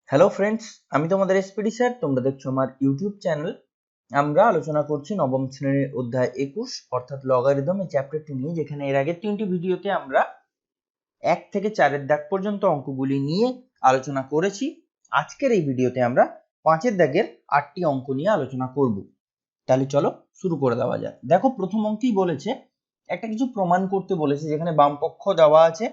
Hello friends, আমি তোমাদের SPD sir. তোমরা দেখছো আমার ইউটিউব চ্যানেল। আমরা আলোচনা করছি নবম শ্রেণীর অধ্যায় 21 অর্থাৎ লগারিদম এই চ্যাপ্টারটি নিয়ে, যেখানে এর আগের 3টি ভিডিওতে আমরা 1 থেকে 4-এর দাগ পর্যন্ত অঙ্কগুলি নিয়ে আলোচনা করেছি। আজকের এই ভিডিওতে আমরা 5-এর দাগের 8টি অঙ্ক নিয়ে আলোচনা করব। তাহলে চলো শুরু করে দেওয়া যাক। দেখো, প্রথম অঙ্কেই বলেছে একটা কিছু প্রমাণ করতে বলেছে, যেখানে বাম পক্ষ দেওয়া আছে,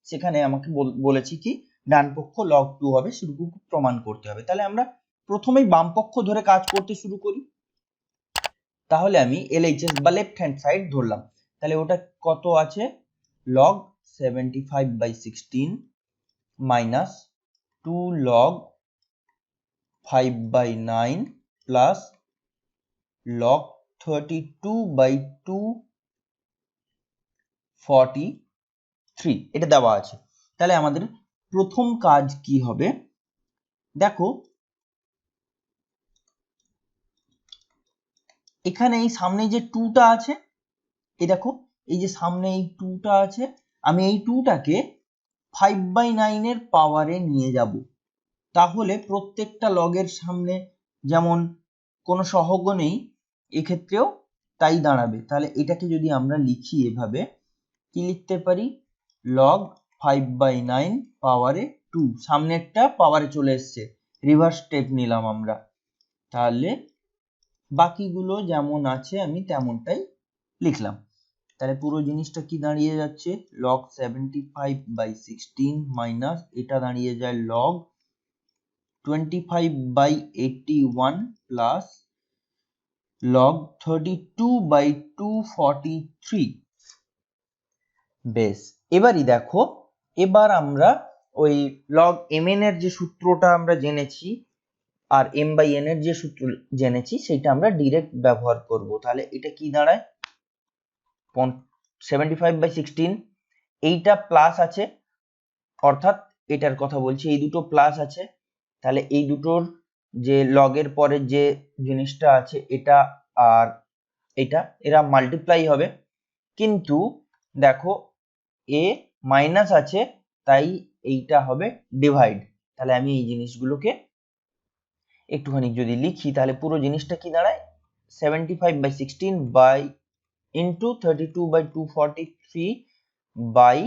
সেখানে আমাকে বলেছি কি ডান পক্ষ log 2 হবে, সেটুকু প্রমাণ করতে হবে। তাহলে আমরা প্রথমেই বাম পক্ষ ধরে কাজ করতে শুরু করি। তাহলে আমি LHS বা লেফট হ্যান্ড সাইড ধরলাম। তাহলে ওটা কত আছে? log 75/16 minus 2 log 5/9 plus log 32/243 এটা দেওয়া আছে। তাহলে আমাদের প্রথম কাজ কি হবে? দেখো, এখানে এই সামনে যে 2টা আছে, এই দেখো, এই যে সামনে এই 2টা আছে, আমি এই 2টাকে 5/9 এর পাওয়ারে নিয়ে যাব। তাহলে প্রত্যেকটা লগের সামনে যেমন কোনো সহগ নেই, এক্ষেত্রেও তাই দাঁড়াবে। তাহলে এটাকে যদি আমরা লিখি এভাবে, কি লিখতে পারি? log 5/9 পাওয়ারে 2, সামনেরটা পাওয়ারে চলে এসছে, রিভার্স স্টেপ নিলাম আমরা। তাহলে বাকিগুলো যেমন আছে আমি তেমনটাই লিখলাম। তাহলে পুরো জিনিসটা কি দাঁড়িয়ে যাচ্ছে? log 75/16 মাইনাস এটা দাঁড়িয়ে যায় log 25/81 প্লাস log 32/243। বেশ, এবারই দেখো, এবার আমরা ওই log mn এর যে সূত্রটা আমরা জেনেছি আর m/n এর যে সূত্র জেনেছি, সেটা আমরা ডিরেক্ট ব্যবহার করব। তাহলে এটা কি দাঁড়ায়? 75/16, এইটা প্লাস আছে, অর্থাৎ এটার কথা বলছি, এই দুটো প্লাস আছে। তাহলে এই দুটোর যে লগের পরে যে জিনিসটা আছে, এটা আর এটা, এরা মাল্টিপ্লাই হবে। কিন্তু দেখো, এ মাইনাস আছে, তাই এইটা হবে ডিভাইড। তাহলে আমি এই জিনিসগুলোকে একটুখানি যদি লিখি, তাহলে পুরো জিনিসটা কি দাঁড়ায়? 75/16 বাই ইন্টু 32/243 বাই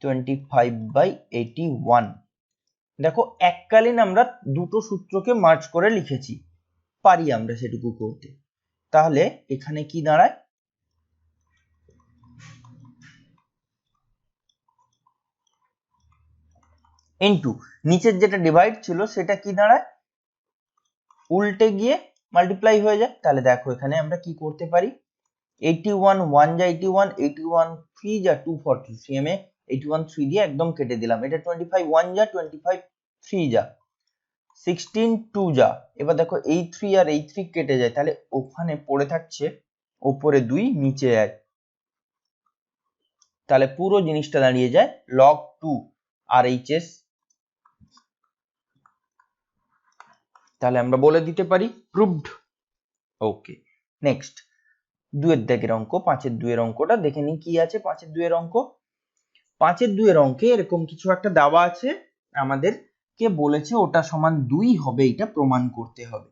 25/81। দেখো, এককালীন আমরা দুটো সূত্রকে মার্জ করে লিখেছি, পারি আমরা সেটুকু করতে। তাহলে এখানে কি দাঁড়ায়? ইন্টু নিচের যেটা ডিভাইড ছিল সেটা কি দাঁড়ায়? উল্টে গিয়ে মাল্টিপ্লাই হয়ে যায়। তাহলে দেখো, এখানে আমরা কি করতে পারি? 81 1 যা 81, 81 3 যা 243, এম এ 81 3 দিয়ে একদম কেটে দিলাম। এটা 25 1 যা 25 3 যা 16 2 যা। এবার দেখো, এই 3 আর এই 3 কেটে যায়, তাহলে ওখানে পড়ে থাকছে ওপরে 2 নিচে 1। তাহলে পুরো জিনিসটা দাঁড়িয়ে যায় log 2 RHS। তাহলে আমরা বলে দিতে পারি প্রুভড। ওকে, নেক্সট 2-এর দাগের অঙ্ক, 5-এর 2-এর অঙ্কটা দেখে নিই কি আছে। 5-এর 2-এর অঙ্ক, 5-এর 2-এর অঙ্কে এরকম কিছু একটা দেওয়া আছে, আমাদেরকে বলেছে ওটা সমান 2 হবে, এটা প্রমাণ করতে হবে।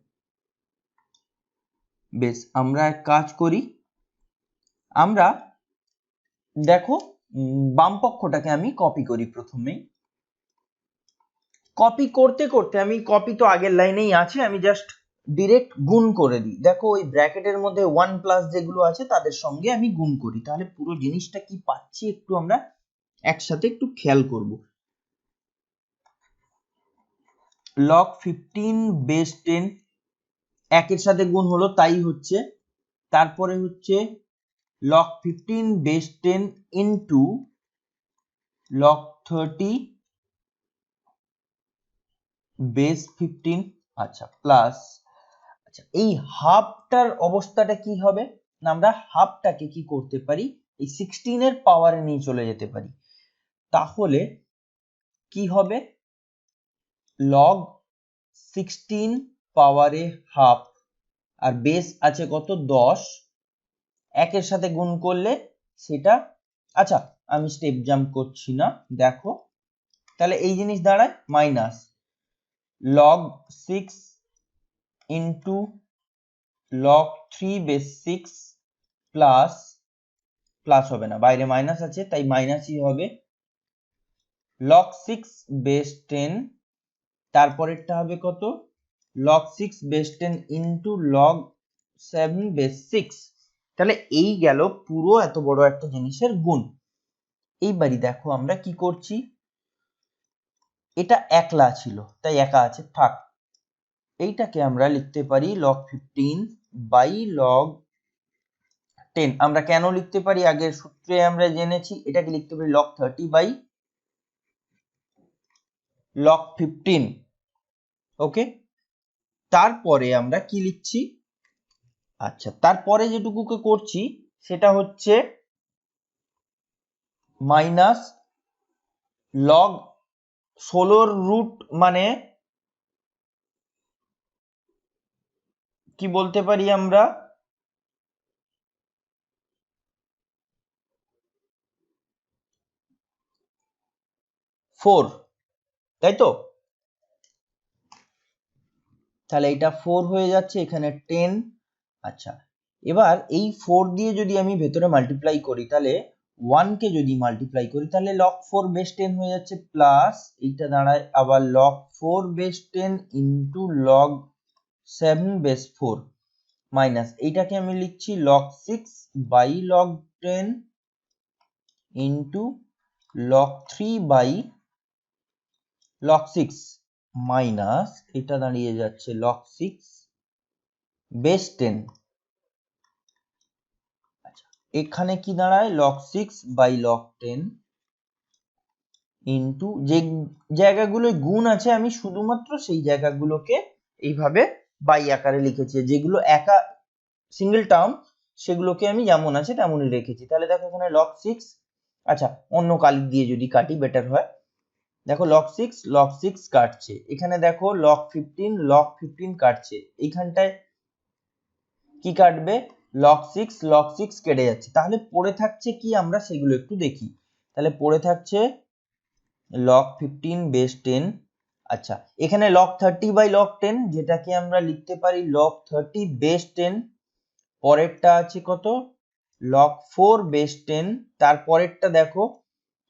বেশ, আমরা এক কাজ করি, আমরা দেখো বাম পক্ষটাকে আমি কপি করি প্রথমেই। কপি করতে করতে আমি, কপি তো আগের লাইনেই আছে, আমি জাস্ট ডিরেক্ট গুণ করে দিই। দেখো, ওই ব্র্যাকেটের মধ্যে 1 প্লাস যেগুলো আছে তাদের সঙ্গে আমি গুণ করি। তাহলে পুরো জিনিসটা কি পাচ্ছি একটু আমরা একসাথে একটু খেয়াল করব। log 15 বেস 10 একের সাথে গুণ হলো, তাই হচ্ছে। তারপরে হচ্ছে log 15 base 10 into log 30 base 15। আচ্ছা, প্লাস, আচ্ছা, এই হাফটার অবস্থাটা কি হবে? না, আমরা হাফটাকে কি করতে পারি? এই 16 এর পাওয়ারে নিয়ে চলে যেতে পারি। তাহলে কি হবে? log 16 পাওয়ারে হাফ, আর বেস আছে কত? 10, একের সাথে গুণ করলে সেটা, আচ্ছা আমি স্টেপ জাম্প করছি না, দেখো। তাহলে এই জিনিস দাঁড়ায় minus log 6 into log 3 base 6 plus, plus হবে না, বাইরে মাইনাস আছে তাই মাইনাসই হবে, log 6 বেস 10, তারপরেরটা হবে কত, log 6 base 10 into log 7 base 6। তাহলে এই গেল পুরো এত বড় একটা জিনিসের গুণ। এইবারই দেখো আমরা কি করছি, এটা একলা ছিল তাই একা আছে থাক, এইটাকে আমরা লিখতে পারি log 15 বাই log 10। আমরা কেন লিখতে পারি, আগের সূত্রে আমরা জেনেছি, এটাকে লিখতে পারি log 30 বাই log 15। ওকে, তারপরে আমরা কি লিখছি, আচ্ছা তারপরে যেটুকুকে করছি সেটা হচ্ছে মাইনাস log 16 রুট, মানে কি বলতে পারি আমরা, 4, তাই তো, তাহলে এটা 4 হয়ে যাচ্ছে, এখানে 10। আচ্ছা এবার এই 4 দিয়ে যদি আমি ভেতরে মাল্টিপ্লাই করি, তাহলে 1 কে যদি মাল্টিপ্লাই করি তাহলে log 4 বেস 10 হয়ে যাচ্ছে, প্লাস এইটা দাঁড়ায় আবার log 4 base 10 into log 7 base 4, minus এইটাকে আমি লিখছি log 6 by log 10 into log 3 by log 6, minus এটা দাঁড়িয়ে যাচ্ছে log 6 বেস 10। আচ্ছা এখানে কি দাঁড়ায় log 6 বাই log 10 ইন্টু, যে জায়গাগুলো গুণ আছে আমি শুধুমাত্র সেই জায়গাগুলোকে এইভাবে বাই আকারে লিখেছি, যেগুলো একা সিঙ্গেল টার্ম সেগুলোকে আমি যেমন আছে তেমনই রেখেছি। তাহলে দেখো এখানে log 6, আচ্ছা অন্য কালি দিয়ে যদি কাটি বেটার হয়, দেখো log 6 কাটছে, এখানে দেখো log 15 কাটছে, এইখানটায় কি কাটবে, log 6 কেটে যাচ্ছে, তাহলে পড়ে থাকছে কি আমরা সেগুলো একটু দেখি। তাহলে পড়ে থাকছে log 15 বেস 10, আচ্ছা এখানে log 30 বাই log 10, যেটাকে আমরা লিখতে পারি log 30 বেস 10, পরেরটা আছে কত log 4 বেস 10, তারপরেরটা দেখো,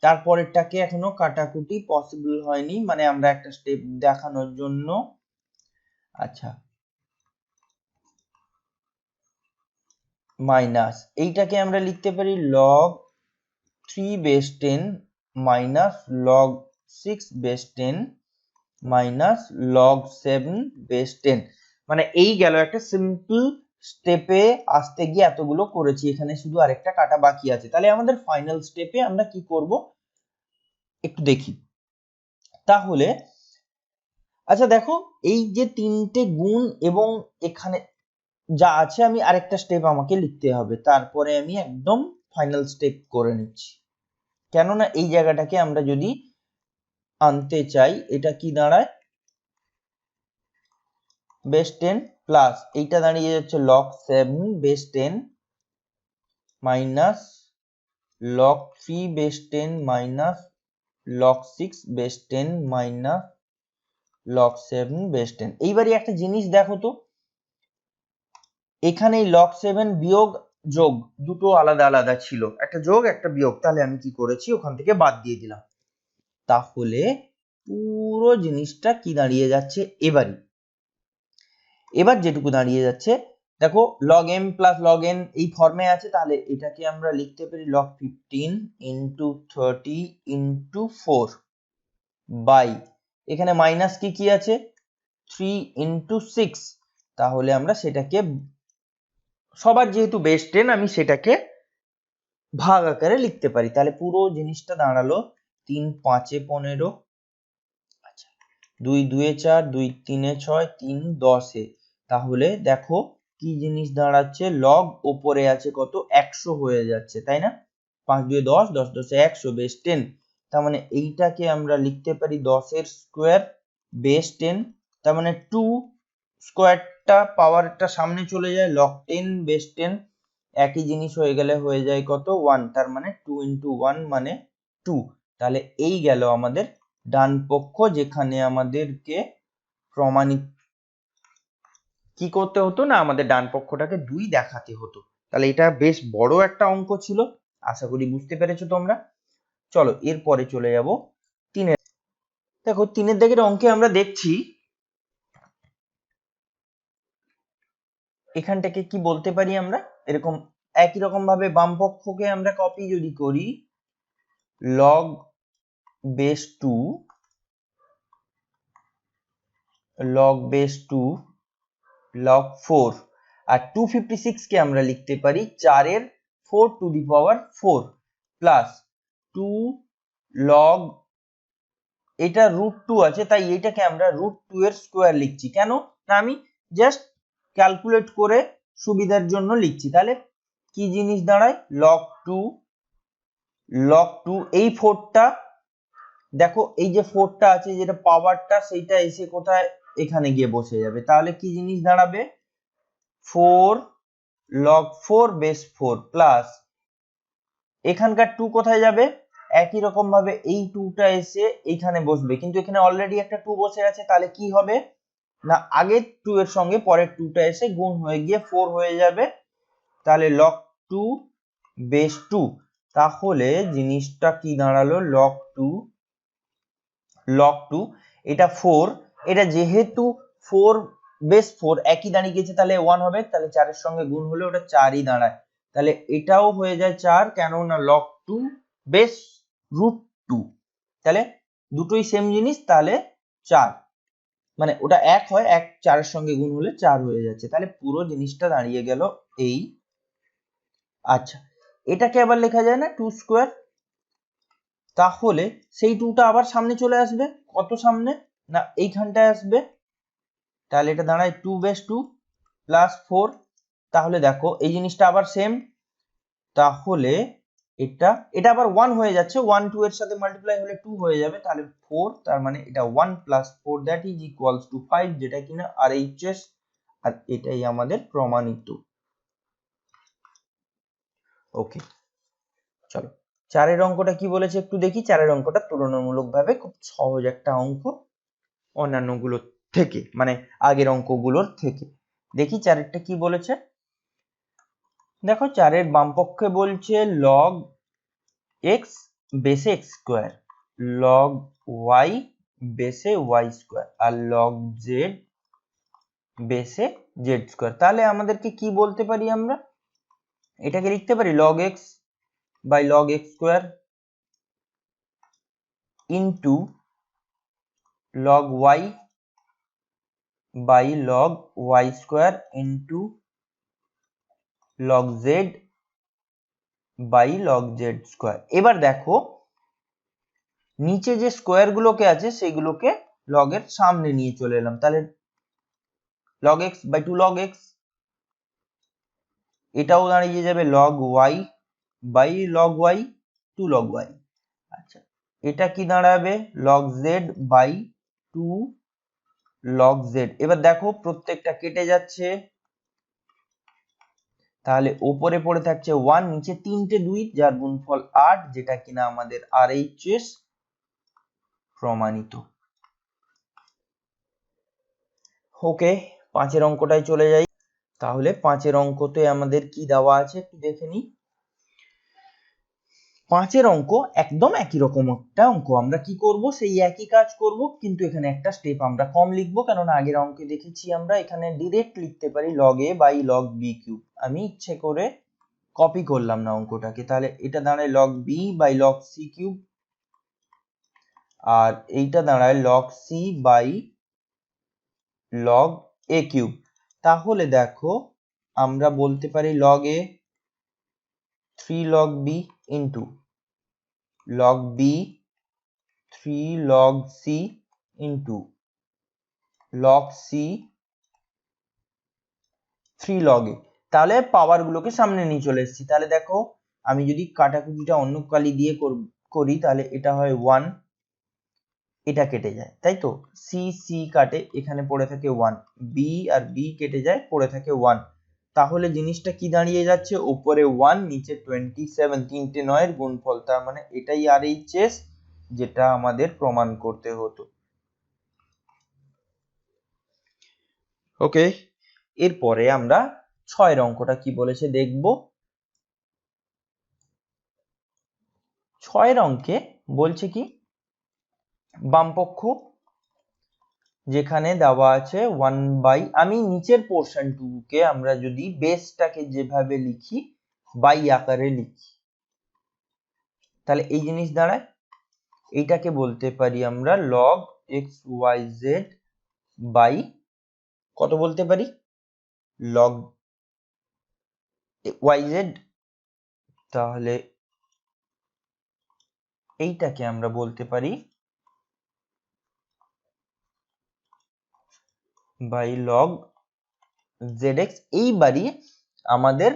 তারপরেরটাকে এখনো কাটাকুটি পসিবল হয়নি, মানে আমরা একটা স্টেপ দেখানোর জন্য, আচ্ছা মাইনাস এইটাকে আমরা লিখতে পারি log 3 base 10 minus log 6 base 10 minus log 7 base 10। মানে এই গেল একটা সিম্পল স্টেপে আসতে গিয়ে এতগুলো করেছি, এখানে শুধু আরেকটা কাটা বাকি আছে। তাহলে আমাদের ফাইনাল স্টেপে আমরা কি করব একটু দেখি। তাহলে আচ্ছা দেখো এই যে তিনটে গুণ এবং এখানে যা আছে, আমি আরেকটা স্টেপ আমাকে লিখতে হবে, তারপরে আমি একদম ফাইনাল স্টেপ করে নিচ্ছি, কেননা এই জায়গাটাকে আমরা যদি আনতে চাই, এটা কি দাঁড়ায় বেস 10 প্লাস এইটা দাঁড়িয়ে যাচ্ছে log 7 base 10 minus log 3 base 10 minus log 6 base 10 minus log 7 base 10। এইবারই একটা জিনিস দেখো তো, এখানে log 7 বিয়োগ যোগ দুটো আলাদা আলাদা ছিল, একটা যোগ একটা বিয়োগ, তাহলে আমি কি করেছি ওখান থেকে বাদ দিয়ে দিলাম, তাহলে পুরো জিনিসটা কি দাঁড়িয়ে যাচ্ছে এবারই, এবার যেটুকু দাঁড়িয়ে যাচ্ছে দেখো log m plus log n এই ফর্মে আছে, তাহলে এটাকে আমরা লিখতে পারি log 15 ইন্টু 30 ইন্টু 4 বাই, এখানে মাইনাস কি আছে 3 ইন্টু 6, তাহলে আমরা সেটাকে সবার যেহেতু বেস 10 আমি সেটাকে ভাগ আকারে লিখতে পারি, তাহলে পুরো জিনিসটা দাঁড়ালো 3 5 এ 15, আচ্ছা 2 2 এ 4, 2 3 এ 6, 3 10 এ, তাহলে দেখো কি জিনিস দাঁড়াচ্ছে, লগ ওপরে আছে কত 100 হয়ে যাচ্ছে, তাই না, 5 2 10, 10 10 এ 100 বেস 10, তার মানে এইটাকে আমরা লিখতে পারি 10 এর স্কোয়ার বেস 10, তার মানে 2 স্কোয়ারটা পাওয়ারটা সামনে চলে যায়, log 10 বেস 10 একই জিনিস হয়ে গেলে হয়ে যায় কত 1, তার মানে 2 ইন্টু 1 মানে 2। তাহলে এই গেল আমাদের ডান পক্ষ, যেখানে আমাদেরকে প্রমাণিত কি করতে হতো না, আমাদের ডান পক্ষটাকে 2 দেখাতে হতো। তাহলে এটা বেশ বড় একটা অঙ্ক ছিল, আশা করি বুঝতে পেরেছো তোমরা। চলো এরপরে চলে যাব 3-এর। দেখো 3-এর দাগের অঙ্কে আমরা দেখছি এখানটাকে কি বলতে পারি আমরা, এরকম একই রকম ভাবে বাম পক্ষকে আমরা কপি যদি করি log base 2 log base 2 log 4 আর 256 কে আমরা লিখতে পারি 4 এর 4 two the power 4 plus 2 log, এটা √2 আছে তাই এটাকে আমরা √2 এর স্কয়ার লিখছি। কেন না, আমি জাস্ট ক্যালকুলেট করে সুবিধার জন্য লিখছি। তাহলে কি জিনিস দাঁড়ায় log 2 এই 4টা, দেখো এই যে 4টা আছে যেটা পাওয়ারটা, সেইটা এসে কোথায় এখানে গিয়ে বসে যাবে। তাহলে কি জিনিস দাঁড়াবে 4 log 4 base 4 প্লাস এখানকার 2 কোথায় যাবে, একই রকম ভাবে এই 2টা এসে এখানে বসবে, কিন্তু এখানে অলরেডি একটা 2 বসে আছে। তাহলে কি হবে না, আগের 2 এর সঙ্গে পরের 2টা এসে গুণ হয়ে গিয়ে 4 হয়ে যাবে। তাহলে log 2 base 2, তাহলে জিনিসটা কি দাঁড়ালো log 2 এটা 4, এটা যেহেতু 4 base 4 একই দাঁড়িয়ে গেছে তাহলে 1 হবে, তাহলে 4 এর সঙ্গে গুণ হলে ওটা 4ই দাঁড়ায়। তাহলে এটাও হয়ে যায় 4, কেন না log 2 base √2, তাহলে দুটোই সেম জিনিস, তাহলে 4, মানে ওটা 1 হয়, 1 4 এর সঙ্গে গুণ হলে 4 হয়ে যাচ্ছে। তাহলে পুরো জিনিসটা দাঁড়িয়ে গেল এই। আচ্ছা, এটাকে আবার লেখা যায় না 2 স্কয়ার, তাহলে সেই 2টা আবার সামনে চলে আসবে, কত সামনে না এইখানটায় আসবে। তাহলে এটা দাঁড়ায় 2 base 2 প্লাস 4, তাহলে দেখো এই জিনিসটা আবার সেম, তাহলে এটা আবার 1 হয়ে যাচ্ছে, 1 2 এর সাথে মাল্টিপ্লাই হলে 2 হয়ে যাবে, তাহলে 4, তার মানে এটা 1 plus 4 that is equals to 5, যেটা কিনা RHS, আর এটাই আমাদের প্রমাণিত। ওকে, চলো 4-এর অঙ্কটা কি বলেছে একটু দেখি। 4-এর অঙ্কটা তুলনামূলকভাবে খুব সহজ একটা অঙ্ক অন্যান্যগুলোর থেকে, মানে আগের অঙ্কগুলোর থেকে। দেখি 4-এরটা কি বলেছে। দেখো 4-এর বাম পক্ষে বলছে log x বেসে x স্কয়ার, log y বেসে y স্কয়ার, আর log z বেসে z স্কয়ার। তাহলে আমাদেরকে কি বলতে পারি আমরা, এটাকে লিখতে পারি log x by log x square into log y by log y square into log z by log z square. এবার দেখো নিচে যে স্কয়ার গুলোকে আছে সেগুলোকে log এর সামনে নিয়ে চলে এলাম, তাহলে log x by 2 log x, এটাও দাঁড়িয়ে যাবে log y by log y 2 log y। আচ্ছা, এটা কি দাঁড়াবে log z by 2 log z। এবার দেখো প্রত্যেকটা কেটে যাচ্ছে, তাহলে উপরে পড়ে থাকছে 1, নিচে 3টে 2, যার গুণফল 8, যেটা কিনা আমাদের RHS প্রমাণিত। ওকে, 5-এর অঙ্কটায় চলে যাই। তাহলে 5-এর অঙ্কতে আমাদের কি দেওয়া আছে একটু দেখে নিই। 5-এর অঙ্ক একদম একই রকম একটা অঙ্ক, আমরা কি করব সেই একই কাজ করব, কিন্তু এখানে একটা স্টেপ আমরা কম লিখবো, কারণ আগের অঙ্কে দেখেছি আমরা এখানে ডিরেক্ট লিখতে পারি log a by log b cube. আমি ইচ্ছে করে কপি করলাম না অঙ্কটাকে, তাহলে এটা দাঁড়ায় log b by log c cube, আর এইটা দাঁড়ায় log c by log a cube. তাহলে দেখো আমরা বলতে পারি log a 3 log b into log b 3 log c into log c 3 log a। তাহলে পাওয়ার গুলোকে সামনে নিয়ে চলে এসেছি। তাহলে দেখো আমি যদি কাটাকুটিটা অন্য কালি দিয়ে করি তাহলে এটা হয় 1, এটা কেটে যায়, তাই তো c c কাটে, এখানে পড়ে থাকে 1, b আর b কেটে যায়, পড়ে থাকে 1। তাহলে জিনিসটা কি দাঁড়িয়ে যাচ্ছে, উপরে 1 নিচে 27, 3টে 9 এর গুণফল, তার মানে এটাই RHS, যেটা আমাদের প্রমাণ করতে হতো। ওকে, এরপরে আমরা 6 অঙ্কটা কি বলেছে দেখব। 6 অঙ্কে বলছে কি, বামপক্ষ যেখানে দেওয়া আছে 1 বাই, আমি নিচের পোর্শনটুকুকে আমরা যদি বেসটাকে যেভাবে লিখি বাই আকারে লিখি, তাহলে এই জিনিস দাঁড়ায়, এইটাকে বলতে পারি আমরা log xyz বাই কত বলতে পারি, log yz। তাহলে এইটাকে আমরা বলতে পারি বাই log zx। এইবারই আমাদের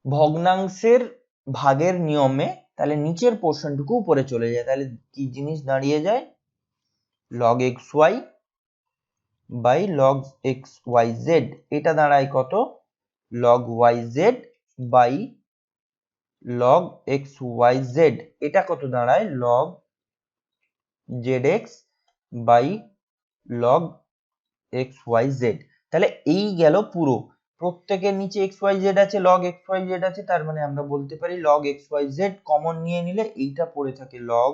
ভগ্নাংশের ভাগের নিয়মে তাহলে নিচের পোর্শনটুকু উপরে চলে যায়, তাহলে কি জিনিস দাঁড়িয়ে যায়, log xy by log xyz। এটা দাঁড়ায় কত, log yz by log xyz। এটা কত দাঁড়ায়, log zx by log xyz। তাহলে এই গেল পুরো, প্রত্যেকের নিচে xyz আছে, log xyz আছে, তার মানে আমরা বলতে পারি log xyz কমন নিয়ে নিলে এইটা পড়ে থাকে log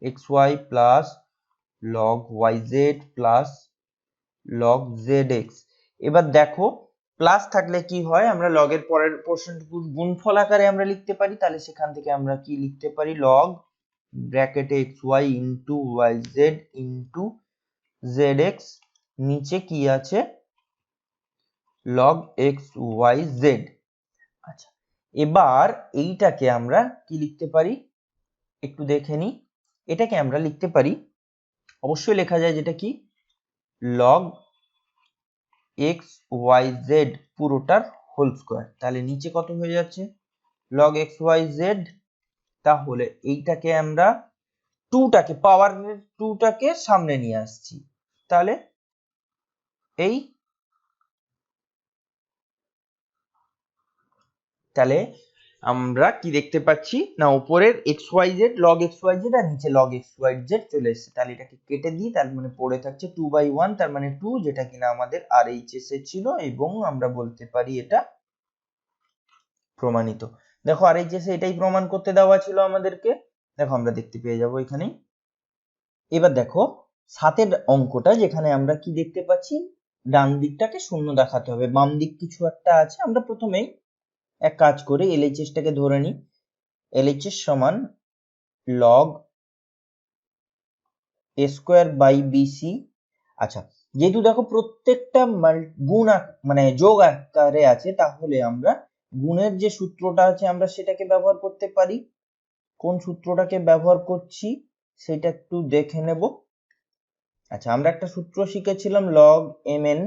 xy plus log yz plus log zx। এবার দেখো প্লাস থাকলে কি হয়, আমরা log এর পরের পোর্শনটুকু গুণফল আকারে আমরা লিখতে পারি, তাহলে সেখান থেকে আমরা কি লিখতে পারি, log ব্র্যাকেটে xy into yz into zx, নিচে কি আছে log xyz। আচ্ছা, এবার এইটাকে আমরা কি লিখতে পারি একটু দেখে নিই। এটাকে আমরা লিখতে পারি, অবশ্যই লেখা যায় যেটা কি log xyz পুরোটার হোল স্কয়ার। তাহলে নিচে কত হয়ে যাচ্ছে log xyz। তাহলে এইটাকে আমরা 2টাকে পাওয়ার 2টাকে সামনে নিয়ে আসছি, তাহলে এই, তাহলে আমরা কি দেখতে পাচ্ছি না, উপরের xyz log xyz আর নিচে log xyz চলে এসেছে। তাহলে এটাকে কেটে দিই, তার মানে পড়ে থাকছে 2/1, তার মানে 2, যেটা কিনা আমাদের RHS এ ছিল, এবং আমরা বলতে পারি এটা প্রমাণিত। দেখো RHS এ এটাই প্রমাণ করতে দেওয়া ছিল আমাদেরকে, দেখো আমরা দেখতে পেয়ে যাবো এখানেই। এবার দেখো 7 অঙ্কটা, যেখানে আমরা কি দেখতে পাচ্ছি, ডান দিকটাকে শূন্য দেখাতে হবে, বাম দিক কিছু একটা আছে। আমরা প্রথমেই এক কাজ করে LHS টাকে ধরে নিই, LHS সমান log a square by BC। আচ্ছা, যেহেতু দেখো প্রত্যেকটা গুণ মানে যোগ আকারে আছে, তাহলে আমরা গুণের যে সূত্রটা আছে আমরা সেটাকে ব্যবহার করতে পারি। কোন সূত্রটাকে ব্যবহার করছি সেটা একটু দেখে নেব। আচ্ছা, আমরা একটা সূত্র শিখেছিলাম log mn,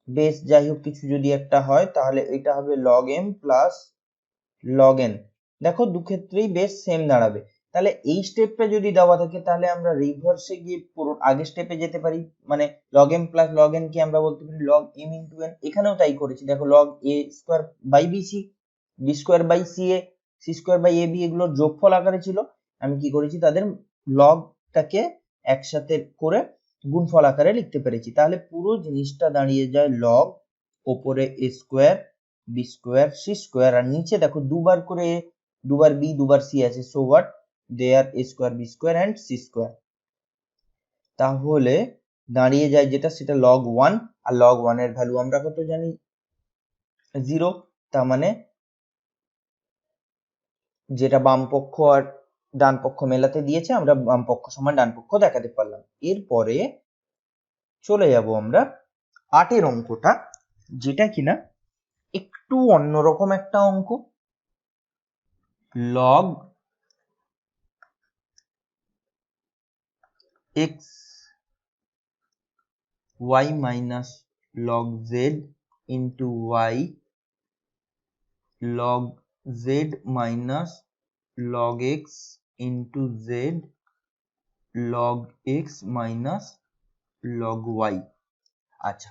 বেস যাই হোক কিছু যদি একটা হয়, তাহলে এটা হবে log m plus log n। দেখো দু ক্ষেত্রেই বেস সেম দাঁড়াবে। তাহলে এই স্টেপটা যদি দেওয়া থাকে, তাহলে আমরা রিভার্সে গিয়ে পুরো আগের স্টেপে যেতে পারি, মানে log m plus log n কে আমরা বলতে পারি log m ইন্টু n। এখানেও তাই করেছি, দেখো log a square by bc, b square by ca, c square by ab এগুলোর যোগফল আকারে ছিল। আমি কি করেছি, তাদের লগটাকে একসাথে করে গুণফল আকারে লিখতে পেরেছি। তাহলে পুরো জিনিসটা দাঁড়িয়ে যায় log ওপরে a square b square c square, আর নিচে দেখো দুবার করে a, দুবার b, দুবার c আছে, so what, there a square b square and c square. তাহলে দাঁড়িয়ে যায় যেটা, সেটা log 1, আর log 1 এর ভ্যালু আমরা কত জানি, 0। তার মানে যেটা বাম পক্ষ আর ডান পক্ষ মেলাতে দিয়েছে, আমরা বাম পক্ষ সমান ডান পক্ষ দেখাতে পারলাম। এরপরে চলে যাব আমরা 8 অঙ্কটা, যেটা কিনা একটু অন্যরকম একটা অঙ্ক। log x y minus log z into y log z minus log x into z log x minus log y। আচ্ছা,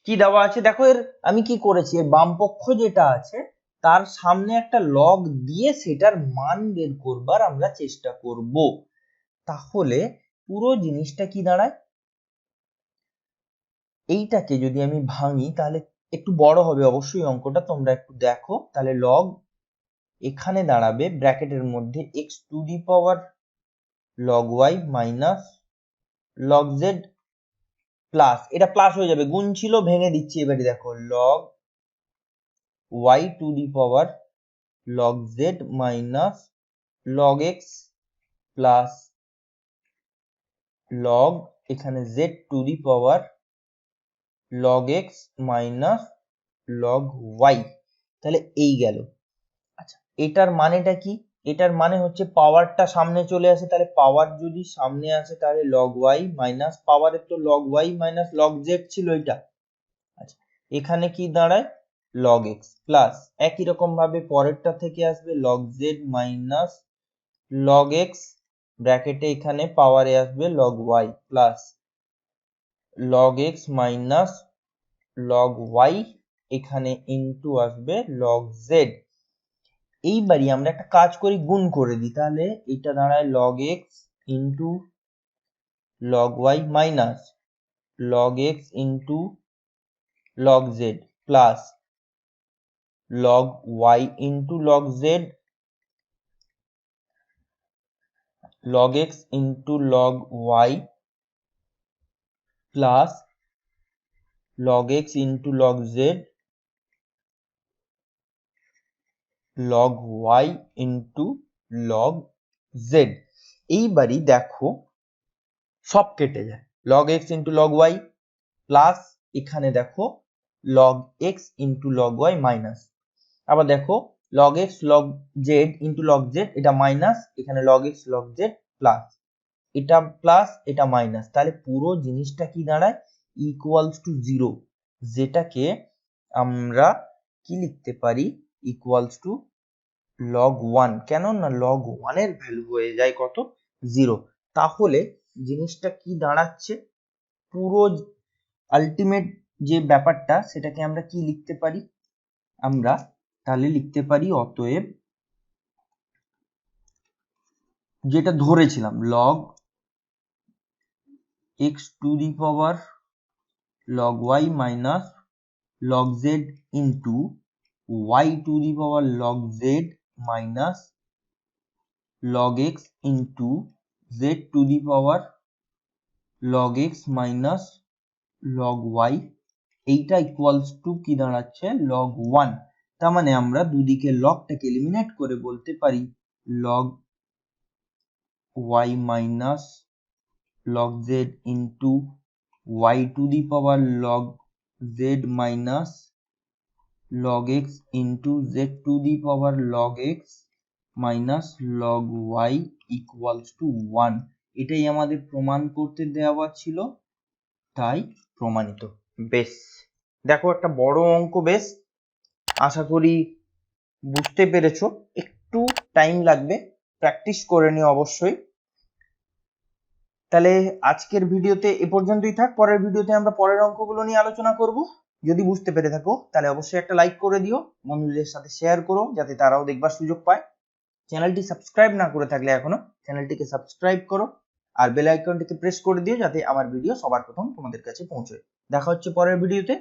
কি দেওয়া আছে দেখো, এর আমি কি করেছি, এর বাম পক্ষ যেটা আছে তার সামনে একটা লগ দিয়ে সেটার মান বের করবার আমরা চেষ্টা করব। তাহলে পুরো জিনিসটা কি দাঁড়ায়, এইটাকে যদি আমি ভাঙি তাহলে একটু বড় হবে অবশ্যই অঙ্কটা, তোমরা একটু দেখো। তাহলে লগ এখানে দাঁড়াবে ব্র্যাকেটের মধ্যে x to the power log Y minus log z plus, এটা প্লাস হয়ে যাবে, গুণ ছিল ভেঙে দিচ্ছি এবারে দেখো, log y to the power log Z minus log x plus log এখানে z to the power log x minus log y. তাহলে এই গেল। আচ্ছা, এটার মানেটা কি? এটার মানে হচ্ছে পাওয়ারটা সামনে চলে আসে, তাহলে পাওয়ার যদি সামনে আসে তাহলে লগ ওয়াই মাইনাস পাওয়ারের তো log Y minus log Z ছিল এটা। আচ্ছা, এখানে কি দাঁড়ায় লগ এক্স প্লাস একই রকম ভাবে পরেরটা থেকে আসবে log Z minus log x, ব্র্যাকেটে এখানে পাওয়ারে আসবে log y plus log x minus log y, এখানে ইনটু আসবে লগ জেড। এইবারই আমরা একটা কাজ করি, গুণ করে দিই, তাহলে এটা দাঁড়ায় log x into log Y minus log x into log z plus log y into log z log x into log y plus log x into log z log y into log z. এইবারই দেখো সব কেটে যায়, log x into log y plus এখানে দেখো log x into log Y minus, আবার দেখো log x log Z into log z, এটা মাইনাস, এখানে log x log z plus, এটা প্লাস এটা মাইনাস, তাহলে পুরো জিনিসটা কি দাঁড়ায় ইকুয়ালস টু জিরো, যেটাকে আমরা কি লিখতে পারি ইকুয়ালস টু লগ ওয়ান। কেন না লগ ওয়ানের ভ্যালু হয়ে যায় কত জিরো। তাহলে জিনিসটা কি দাঁড়াচ্ছে, পুরো আলটিমেট যে ব্যাপারটা সেটাকে আমরা কি লিখতে পারি, আমরা তাহলে লিখতে পারি অতএব যেটা ধরেছিলাম log X to the power log Y minus log Z into Y to the power log Z minus log x into Z to the power log x minus log Y, এইটা ইকুয়ালস টু কি দাঁড়াচ্ছে log one. তার মানে আমরা দুদিকে লগটাকে eliminate করে বলতে পারি log Y minus log Z into Y to the power log Z minus log x into Z to the power log x minus log Y equals to one. এটাই আমাদের প্রমাণ করতে দেওয়া ছিল, তাই প্রমাণিত। বেশ, দেখো একটা বড় অঙ্ক, বেশ আশা করি বুঝতে পেরেছো, একটু টাইম লাগবে, প্র্যাকটিস করে নিও অবশ্যই। তাহলে আজকের ভিডিওতে এ পর্যন্তই থাক, পরের ভিডিওতে আমরা পরের অঙ্কগুলো নিয়ে আলোচনা করব। যদি বুঝতে পেরে থাকো তাহলে অবশ্যই একটা লাইক করে দিও, বন্ধুদের সাথে শেয়ার করো যাতে তারাও দেখবার সুযোগ পায়। চ্যানেলটি সাবস্ক্রাইব না করে থাকলে এখনো চ্যানেলটিকে সাবস্ক্রাইব করো আর বেল আইকনটিকে প্রেস করে দিও যাতে আমার ভিডিও সবার প্রথম তোমাদের কাছে পৌঁছয়। দেখা হচ্ছে পরের ভিডিওতে।